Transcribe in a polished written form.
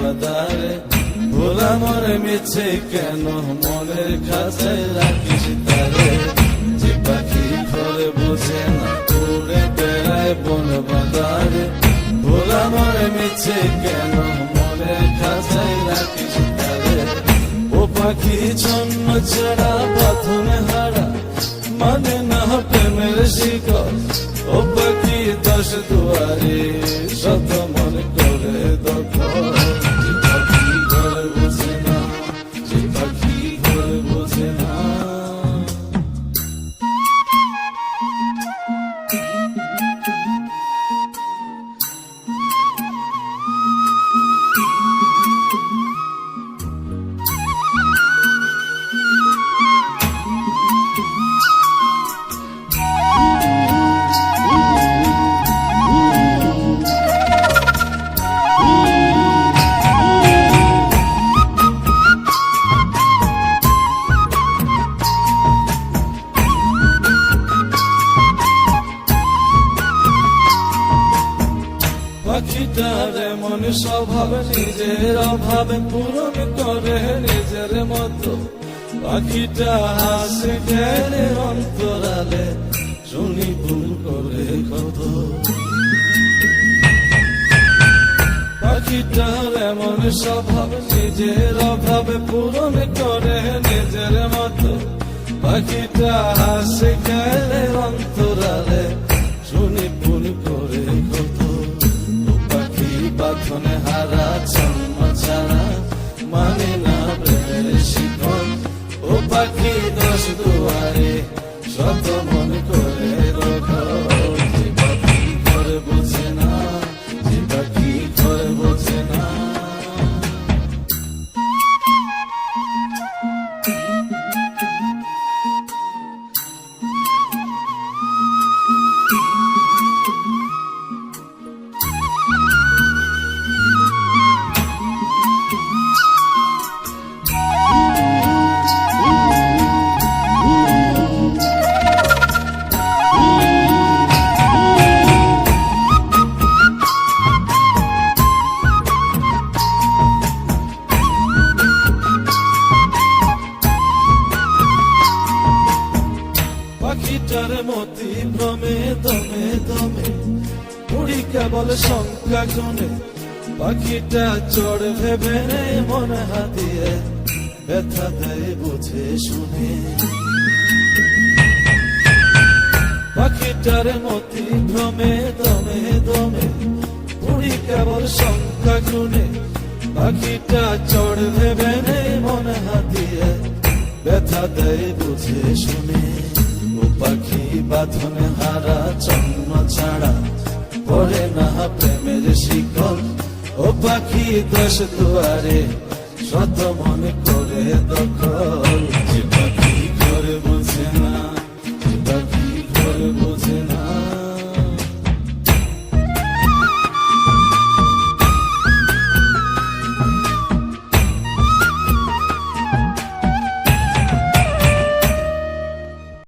বাদারে ভোলা মরে মিছে কেন মনের কাছে রাখিস তারে যে পাখি ঘরে বসে না উড়ে বেড়ায় বন বাদারে ভোলা মরে মিছে কেন মনের কাছে রাখিস তারে ও পাখি ছন্ন ছাড়া বাঁধনে হারা মানে না প্রেমের শিকল ও পাখি দশ দুয়ারে শত মন করে দখল যে পাখি ঘরে বসে না যে পাখি ঘরে বসে না পাখিটার এমন স্বভাব নিজের অভাবে পূরণ করে নিজের মতো পাখিটা হাসে গেলে অন্তরালে শুনি ভুল করে কত পাখিটার এমন স্বভাব নিজের অভাবে পূরণ করে নিজের মতো পাখিটা হাসে গেলে অন্তরালে শুনি ভুল করে কত বাঁধনে হারা জন্ম ছাড়া মানে না প্রেমের শিকল ও পাখি দশ দুয়ারে শত মন করে দখল যে পাখি ঘরে বসে না যে পাখি ঘরে বসে না পাখিটার মতি ভ্রমে দমে দমে উড়ি কেবল সংখ্যা গুনে পাখিটা চড় ভেবে মনে হাতিয়ে ব্যথা দেয় বুঝে শুনে পাখিটার মতি ভ্রমে দমে দমে উড়ি কেবল সংখ্যা গুনে পাখিটা চড় ভেবে মনে হাতিয়ে ব্যথা দেয় বুঝে শুনে ও পাখি বাঁধনে হারা জন্ম ছাড়া পড়ে না প্রেমের শিকল ও পাখি দশ দুয়ারে শত মনে করে দখল যে পাখি ঘরে বসে না যে পাখি ঘরে বসে